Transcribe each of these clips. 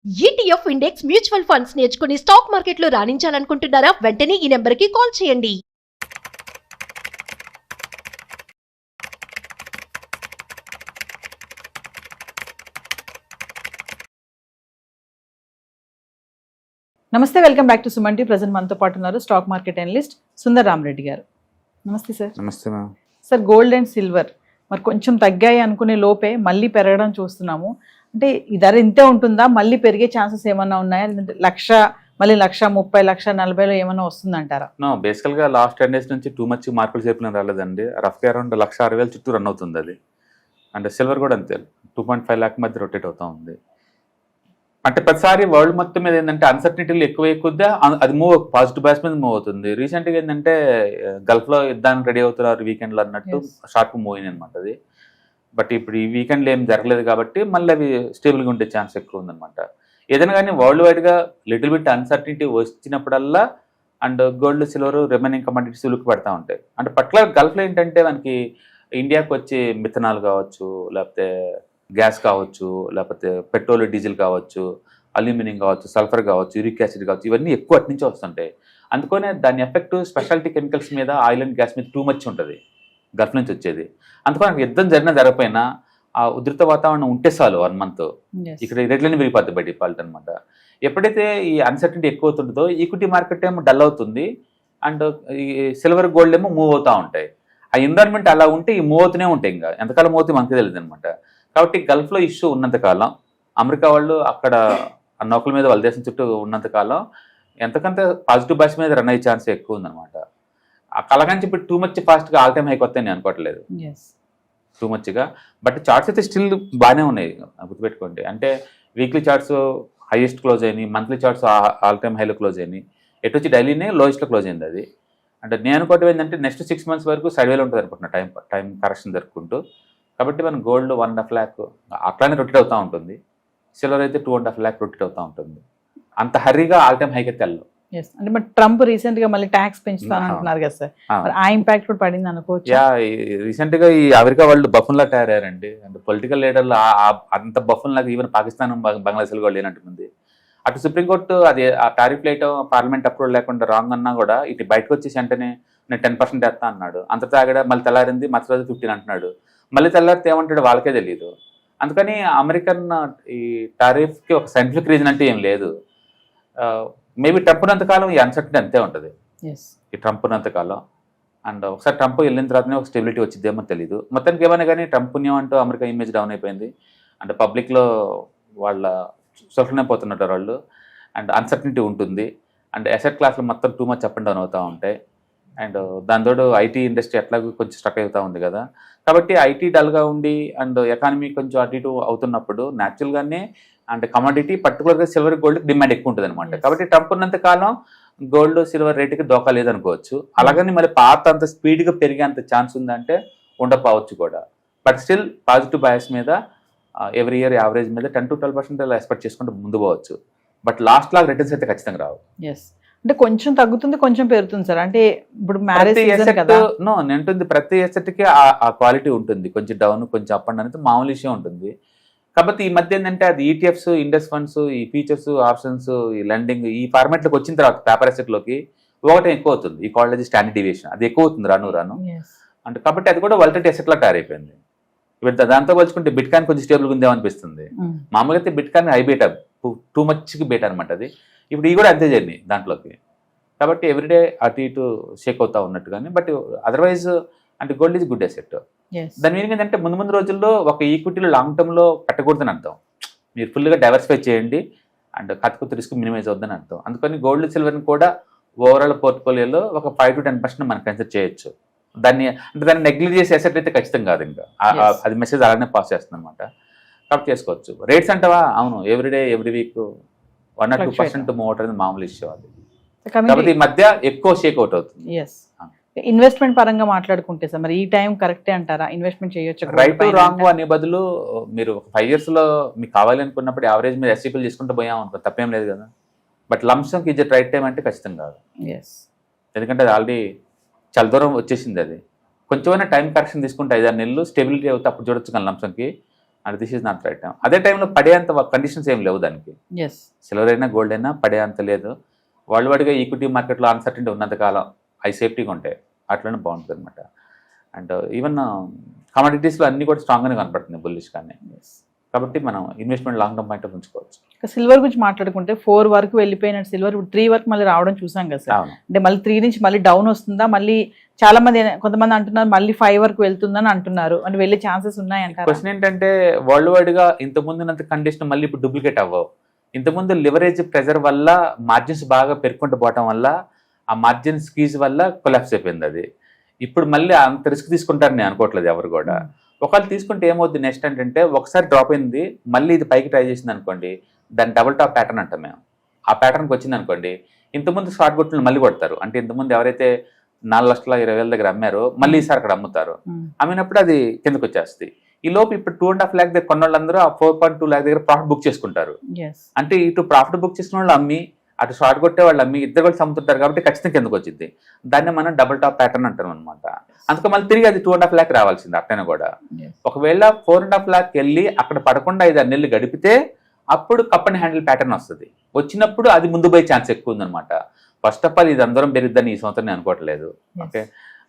ETF index mutual funds నేర్చుకుని stock మార్కెట్లో రాణించాలనుకుంటున్నారా? వెంటనే ఈ నెంబర్కి కాల్ చేయండి. నమస్తే, welcome back to Suman T. Present మనతో పాటు ఉన్నారు stock market analyst Sundar Ramareddy గారు. నమస్తే సార్. నమస్తే ma'am. Sir, gold and silver మరి కొంచెం తగ్గాయి అనుకునే లోపే మళ్ళీ పెరగడం చూస్తున్నాము. అంటే ఈ ధర ఇంతే ఉంటుందా? మళ్ళీ పెరిగే ఛాన్సెస్ ఏమన్నా ఉన్నాయా? లేదంటే మళ్ళీ 1,30,000, 1,40,000 ఏమన్నా వస్తుందంటారా? నో, బేసికల్ గా లాస్ట్ 10 days నుంచి టూ మచ్ మార్కెట్ చేపిన రాలేదండి. రఫ్గా అరౌండ్ 1,60,000 చుట్టూ రన్ అవుతుంది అది. అంటే సిల్వర్ కూడా అంతే 2.5 lakh మధ్య రొటేట్ అవుతా ఉంది. అంటే ప్రతిసారి వరల్డ్ మొత్తం మీద ఏంటంటే అన్సర్టనిటీలు ఎక్కువ కొద్దిగా అది పాజిటివ్ బ్యాస్ మీద మూవ్ అవుతుంది. రీసెంట్ గా ఏంటంటే గల్ఫ్ లో యుద్ధానికి రెడీ అవుతున్నారు వీకెండ్ లో అన్నట్టు షార్ప్ మూవ్ అయింది అనమాట అది. బట్ ఇప్పుడు ఈ వీకెండ్ లో ఏం జరగలేదు కాబట్టి మళ్ళీ అవి స్టేబుల్ గా ఉండే ఛాన్స్ ఎక్కువ ఉందన్నమాట. ఏదైనా కానీ వరల్డ్ వైడ్ గా లిటిల్ బిట్ అన్సర్టనిటీ వచ్చినప్పుడల్లా and gold silver remaining commodities ఉలిక్కి పడతా ఉంటాయి. అంటే పర్టికులర్ గల్ఫ్ లో ఏంటంటే మనకి ఇండియాకి వచ్చి మిథనాల్ కావచ్చు, లేకపోతే గ్యాస్ కావచ్చు, లేకపోతే పెట్రోల్ డీజిల్ కావచ్చు, అల్యూమినియం కావచ్చు, సల్ఫర్ కావచ్చు, యూరిక్ యాసిడ్ కావచ్చు, ఇవన్నీ ఎక్కువ అటు నుంచి వస్తుంటాయి. అందుకనే దాని ఎఫెక్ట్ స్పెషాలిటీ కెమికల్స్ మీద, ఆయిల్ అండ్ గ్యాస్ మీద టూ మచ్ ఉంటుంది గల్ఫ్ నుంచి వచ్చేది. అందుకని యుద్ధం జరగకపోయినా ఆ ఉధృత వాతావరణం ఉంటే చాలు 1 month ఇక్కడ రేట్లన్నీ పెరిగిపోతాయి బై డిఫాల్ట్ అనమాట. ఎప్పుడైతే ఈ అన్సర్టనిటీ ఎక్కువ అవుతుంటుందో ఈక్విటీ మార్కెట్ ఏమో డల్ అవుతుంది అండ్ ఈ సిల్వర్ గోల్డ్ ఏమో మూవ్ అవుతూ ఉంటాయి. ఆ ఎన్విరాన్మెంట్ అలా ఉంటే ఈ మూవ్ అవుతూనే ఉంటాయి. ఇంకా ఎంతకాలం మూవ్ అవుతాయి మనకి తెలియదు అనమాట. కాబట్టి గల్ఫ్లో ఇష్యూ ఉన్నంతకాలం, అమెరికా వాళ్ళు అక్కడ నౌకల మీద వాళ్ళ దేశం చుట్టూ ఉన్నంతకాలం ఎంతకంత పాజిటివ్ బ్యాచ్ మీద రన్ అయ్యే ఛాన్స్ ఎక్కువ ఉందన్నమాట. ఆ కలగాని చెప్పి టూ మచ్ ఫాస్ట్గా ఆల్ టైమ్ హైక్ వస్తాయని నేను అనుకోవట్లేదు టూ మచ్గా. బట్ చార్ట్స్ అయితే స్టిల్ బాగానే ఉన్నాయి, గుర్తుపెట్టుకోండి. అంటే వీక్లీ చార్ట్స్ హైయెస్ట్ క్లోజ్ అయినాయి, మంత్లీ చార్ట్స్ ఆల్ టైమ్ హైలో క్లోజ్ అయినాయి, ఎటు వచ్చి డైలీనే లోయెస్ట్లో క్లోజ్ అయింది అది. అంటే నేను అనుకోవటం ఏంటంటే నెక్స్ట్ 6 months వరకు సైడ్వేలో ఉంటుంది అనుకుంటున్నా, టైం కరెక్షన్ జరుపుకుంటూ. కాబట్టి మనం గోల్డ్ 1.5 lakh అట్లానే రొటేట్ అవుతూ ఉంటుంది. సిల్వర్ అయితే 2.5 lakh రొటేట్ అవుతూ ఉంటుంది. అంత హర్రీగా ఆల్ టైమ్ హైకి అయితే వెళ్ళదు. అంటే మరి ట్రంప్ రీసెంట్ గా మళ్ళీ ట్యాక్స్ పెంచుతాను అంటున్నారు కదా సార్, ఆ ఇంపాక్ట్ కూడా పడింది అనుకోవచ్చు. రీసెంట్ గా ఈ అమెరికా వాళ్ళు బఫన్ లా తయారయ్యారండి. అంటే పొలిటికల్ లీడర్లు అంత బఫన్ లాగా ఈవెన్ పాకిస్తాన్, బంగ్లాదేశ్ కూడా లేనట్టుంది. అటు సుప్రీంకోర్టు అది ఆ టారిఫ్ లేటం పార్లమెంట్ అప్రూవల్ లేకుండా రాంగ్ అన్నా కూడా ఇటు బయటకు వచ్చేసి వెంటనే నేను 10% వేస్తా అన్నాడు. అంత తాగడ మళ్ళీ తెల్లారింది మధ్య రోజు 15 అంటున్నాడు. మళ్ళీ తెల్లారితే ఏమంటాడు వాళ్ళకే తెలియదు. అందుకని అమెరికన్ ఈ టారిఫ్కి ఒక సైంటిఫిక్ రీజన్ అంటే ఏం లేదు. మేబీ ట్రంప్ ఉన్నంతకాలం ఈ అన్సర్టనిటీ అంతే ఉంటుంది, ఈ ట్రంప్ ఉన్నంతకాలం. అండ్ ఒకసారి ట్రంప్ వెళ్ళిన తర్వాతనే ఒక స్టెబిలిటీ వచ్చిద్దేమో తెలియదు. మొత్తానికి ఏమైనా కానీ ట్రంప్ పుణ్యం అంటూ అమెరికా ఇమేజ్ డౌన్ అయిపోయింది. అంటే పబ్లిక్లో వాళ్ళ సోషల్నే పోతున్నట్టు వాళ్ళు. అండ్ అన్సర్టనిటీ ఉంటుంది. అండ్ అసెట్ క్లాస్లో మొత్తం too much up and down అవుతూ ఉంటాయి. అండ్ దానితోడు ఐటీ ఇండస్ట్రీ ఎట్లాగో కొంచెం స్ట్రక్ అవుతూ ఉంది కదా. కాబట్టి ఐటీ డల్గా ఉండి అండ్ ఎకానమీ కొంచెం అటు ఇటు అవుతున్నప్పుడు న్యాచురల్గానే అంటే కమోడిటీ పర్టికులర్గా సిల్వర్ గోల్డ్కి డిమాండ్ ఎక్కువ ఉంటుంది అనమాట. కాబట్టి ట్రంప్ ఉన్నంత కాలం గోల్డ్ సిల్వర్ రేటుకి దోకా లేదనుకోవచ్చు. అలాగని మరి పాత అంత స్పీడ్గా పెరిగేంత ఛాన్స్ ఉందంటే ఉండకపోవచ్చు కూడా. బట్ స్టిల్ పాజిటివ్ బయాస్ మీద ఎవ్రీ ఇయర్ యావరేజ్ మీద 10 to 12% ఎక్స్పెక్ట్ చేసుకుంటూ ముందు పోవచ్చు. బట్ లాస్ట్ లాగా రిటర్న్స్ అయితే ఖచ్చితంగా రావు. అంటే కొంచెం తగ్గుతుంది, కొంచెం పెరుగుతుంది సార్. అంటే ఇప్పుడు మ్యారేజ్ సీజన్ కదా. నేను అంటుంది ప్రతి ఎసెట్కి ఆ క్వాలిటీ ఉంటుంది. కొంచెం డౌన్, కొంచెం అప్ అండ్ అనేది మామూలు విషయం ఉంటుంది. కాబట్టి ఈ మధ్య ఏంటంటే అది ఈటీఎఫ్స్, ఇండెక్స్ ఫండ్స్, ఈ ఫీచర్స్, ఆప్షన్స్, ఈ లెండింగ్ ఈ ఫార్మాట్లోకి వచ్చిన తర్వాత పేపర్ ఎసెట్లోకి ఒకటే ఎక్కువ అవుతుంది. ఈ కాలేజ్ స్టాండర్డ్ డివియేషన్ అది ఎక్కువ అవుతుంది రాను. అంటే కాబట్టి అది కూడా వాలటైల్ ఎసెట్లా తయారైపోయింది. ఇప్పుడు దాంతో పోల్చుకుంటే బిట్ కాయిన్ కొంచెం స్టేబుల్గా ఉందేమనిపిస్తుంది. మామూలుగా అయితే bitcoin high beta, too మచ్కి బీటా అనమాట అది. ఇప్పుడు ఇవి కూడా అంతే జర్నీ దాంట్లోకి. కాబట్టి ఎవ్రీడే అటు ఇటు షేక్ అవుతా ఉన్నట్టు. కానీ బట్ అదర్వైజ్ అంటే గోల్డ్ ఈజ్ గుడ్ అసెట్. దాని మీనింగ్ ఏంటంటే ముందు రోజుల్లో ఒక ఈక్విటీలో లాంగ్ టర్మ్లో పెట్టకూడదని అర్థం. మీరు ఫుల్గా డైవర్సిఫై చేయండి అండ్ కాకపోతే రిస్క్ మినిమైజ్ అవుద్దని అర్థం. అందుకని గోల్డ్ సిల్వర్ని కూడా ఓవరాల్ పోర్ట్ఫోలియోలో ఒక 5 to 10% మనం కన్సిడర్ చేయొచ్చు. దాన్ని నెగ్లెక్ట్ చేసే అసెట్ అయితే ఖచ్చితంగా కాదు. ఇంకా అది మెసేజ్ అలానే పాస్ చేస్తుంది అనమాట. కాబట్టి చేసుకోవచ్చు. రేట్స్ అంటావా, అవును, everyday every week 1 or 2% move out అనేది మామూలు ఇష్యూ. అది కాబట్టి ఈ మధ్య ఎక్కువ షేక్ అవుట్ అవుతుంది. ఇన్వెస్ట్మెంట్ పరంగా మాట్లాడుకుంటే సార్ మరి ఈ టైం కరెక్టే అంటారా? ఇన్వెస్ట్మెంట్ చేయొచ్చు రైట్ రాంగ్ అనే బదులు మీరు ఒక 5 years లో మీకు కావాలి అనుకున్నప్పుడు యావరేజ్ మీరు ఎస్సీపీలు తీసుకుంటూ పోయాం అనుకో తప్పేం లేదు కదా. బట్ లంసంకి ఇది రైట్ టైం అంటే ఖచ్చితంగా కాదు. ఎందుకంటే అది ఆల్రెడీ చాలా దూరం వచ్చేసింది. అది కొంచెమైనా టైం కరెక్షన్ తీసుకుంటే 5-6 నెలలు స్టెబిలిటీ అవుతే అప్పుడు చూడొచ్చు కానీ లంసంకి. And this is not right time. అదే టైంలో పడేంత కండిషన్స్ ఏం లేవు దానికి. ఎస్ సిల్వర్ అయినా గోల్డ్ అయినా పడేంత లేదు. వరల్డ్ వైడ్గా ఈక్విటీ మార్కెట్లో అన్సర్టెనిటీ ఉన్నంతకాలం అవి సేఫ్టీగా ఉంటాయి, అట్లనే బాగుంటుంది అనమాట. అండ్ ఈవెన్ కమోడిటీస్లో అన్నీ కూడా స్ట్రాంగ్గానే కనపడుతుంది బుల్లిష్ కానీ. కాబట్టి మనం ఇన్వెస్ట్మెంట్ లాంగ్ టర్మ్ పాయింట్ ఉంచుకోవచ్చు. సిల్వర్ గురించి మాట్లాడుకుంటే 4 వరకు వెళ్ళిపోయిన సిల్వర్ 3 వరకు మళ్ళీ రావడం చూసాం కదా సార్. అవును. అంటే మళ్ళీ 3 నుంచి మళ్ళీ డౌన్ వస్తుందా, మళ్ళీ చాలా మంది కొంతమంది అంటున్నారు మళ్ళీ 5 వరకు వెళ్తుందని అంటున్నారు, అంటే వెళ్ళే ఛాన్సెస్ ఉన్నాయి అంటారు. క్వశ్చన్ ఏంటంటే వరల్డ్ వైడ్గా ఇంతకుముందున్నంత కండిషన్ మళ్ళీ ఇప్పుడు డూప్లికేట్ అవ్వవు. ఇంతకుముందు లివరేజ్ ప్రెజర్ వల్ల మార్జిన్స్ బాగా పెరుక్కుంటూ పోవటం వల్ల ఆ మార్జిన్ స్క్వీజ్ వల్ల కొలాప్స్ అయిపోయింది అది. ఇప్పుడు మళ్ళీ అంత రిస్క్ తీసుకుంటారని నేను అనుకోవట్లేదు ఎవరు కూడా. ఒకవేళ తీసుకుంటే ఏమవుద్ది నెక్స్ట్ ఏంటంటే ఒకసారి డ్రాప్ అయింది మళ్ళీ ఇది పైకి ట్రై చేసింది అనుకోండి, దాన్ని డబుల్ టాప్ ప్యాటర్న్ అంటాం మేము. ఆ ప్యాటర్న్కి వచ్చింది అనుకోండి, ఇంతకుముందు షార్ట్ కొట్టులు మళ్ళీ కొడతారు. అంటే ఇంతకుముందు ఎవరైతే 4,20,000 దగ్గర అమ్మారో మళ్ళీ ఈసారి అక్కడ అమ్ముతారు. అమ్మినప్పుడు అది కిందకు వచ్చేస్తుంది. ఈ లోపు ఇప్పుడు 2.5 lakh దగ్గర కొన్న వాళ్ళందరూ ఆ 4.2 lakh దగ్గర ప్రాఫిట్ బుక్ చేసుకుంటారు. అంటే ఇటు ప్రాఫిట్ బుక్ చేసుకున్న వాళ్ళు అమ్మి అటు షార్ట్ కొట్టే వాళ్ళు అమ్మి ఇద్దరు కూడా అమ్ముతుంటారు కాబట్టి ఖచ్చితంగా కిందకు వచ్చింది. దాన్ని మనం డబుల్ టాప్ ప్యాటర్న్ అంటాం అనమాట. అందుకే మళ్ళీ తిరిగి అది 2.5 lakh రావాల్సింది అట్లనే కూడా. ఒకవేళ 4.5 lakh వెళ్ళి అక్కడ పడకుండా 5-6 నెలలు గడిపితే అప్పుడు కప్ అండ్ హ్యాండిల్ ప్యాటర్న్ వస్తుంది. వచ్చినప్పుడు అది ముందు పోయే ఛాన్స్ ఎక్కువ ఉందన్నమాట. ఫస్ట్ ఆఫ్ ఆల్ ఇది అందరం పెరిగిద్దని ఈ సంవత్సరం నేను అనుకోవట్లేదు. ఓకే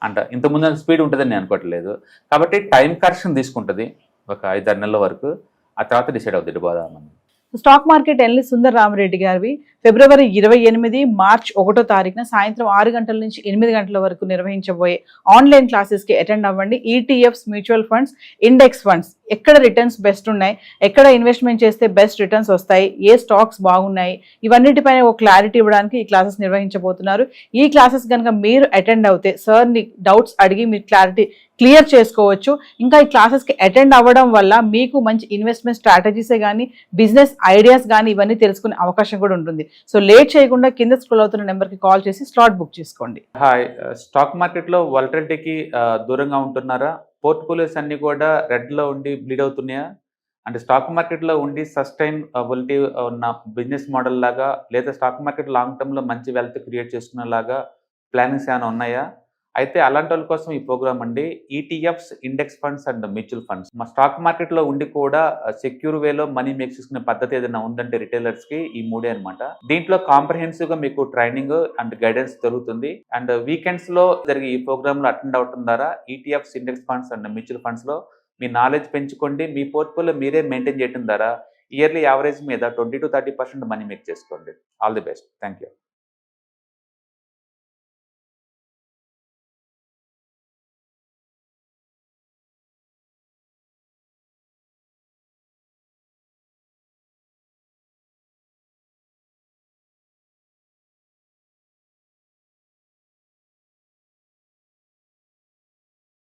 అంట ఇంతకుముందు స్పీడ్ ఉంటుందని నేను అనుకోవట్లేదు. కాబట్టి టైం కరెక్షన్ తీసుకుంటుంది ఒక 5-6 నెలల వరకు. ఆ తర్వాత డిసైడ్ అవుతుంది పోదామని. Stock market analyst Sundar Ramareddy గారివి ఫిబ్రవరి 28 మార్చ్ 1వ తారీఖున సాయంత్రం 6 గంటల నుంచి 8 గంటల వరకు నిర్వహించబోయే ఆన్లైన్ క్లాసెస్కి అటెండ్ అవ్వండి. ETFs, mutual funds, index funds ఎక్కడ రిటర్న్స్ బెస్ట్ ఉన్నాయి, ఎక్కడ ఇన్వెస్ట్మెంట్ చేస్తే బెస్ట్ రిటర్న్స్ వస్తాయి, ఏ స్టాక్స్ బాగున్నాయి, ఇవన్నిటిపైన ఒక క్లారిటీ ఇవ్వడానికి ఈ క్లాసెస్ నిర్వహించబోతున్నారు. ఈ క్లాసెస్ కనుక మీరు అటెండ్ అవుతే సార్ని డౌట్స్ అడిగి మీరు క్లియర్ చేసుకోవచ్చు. ఇంకా ఈ క్లాసెస్కి అటెండ్ అవ్వడం వల్ల మీకు మంచి ఇన్వెస్ట్మెంట్ స్ట్రాటజీసే కానీ బిజినెస్ ఐడియాస్ కానీ ఇవన్నీ తెలుసుకునే అవకాశం కూడా ఉంటుంది. సో లేట్ చేయకుండా కింద స్క్రోల్ అవుతున్న నెంబర్కి కాల్ చేసి స్లాట్ బుక్ చేసుకోండి. హాయ్, స్టాక్ మార్కెట్లో వాలటిలిటీకి దూరంగా ఉంటున్నారా? పోర్ట్ఫోలియోస్ అన్ని కూడా రెడ్లో ఉండి బ్లీడ్ అవుతున్నాయా? అంటే స్టాక్ మార్కెట్లో ఉండి సస్టైనబిలిటీ ఉన్న బిజినెస్ మోడల్ లాగా లేదా స్టాక్ మార్కెట్ లాంగ్ టర్మ్లో మంచి వెల్త్ క్రియేట్ చేసుకునేలాగా ప్లానింగ్స్ ఏమైనా ఉన్నాయా? అయితే అలాంటి వాళ్ళ కోసం ఈ ప్రోగ్రామ్ అండి. ETFs, index funds and mutual funds. మా స్టాక్ మార్కెట్లో ఉండి కూడా సెక్యూర్ వేలో మనీ మేక్ చేసుకునే పద్ధతి ఏదైనా ఉందంటే రిటైలర్స్కి ఈ 3 అనమాట. దీంట్లో కాంప్రహెన్సివ్గా మీకు ట్రైనింగ్ అండ్ గైడెన్స్ దొరుకుతుంది. అండ్ వీకెండ్స్లో జరిగే ఈ ప్రోగ్రాంలో అటెండ్ అవటం ద్వారా ETFs, index funds and mutual ఫండ్స్లో మీ నాలెడ్జ్ పెంచుకోండి. మీ పోర్ట్ఫోలియో మీరే మెయింటైన్ చేయడం ద్వారా ఇయర్లీ యావరేజ్ మీద 20 to 30% మనీ మేక్ చేసుకోండి. All the best. Thank you.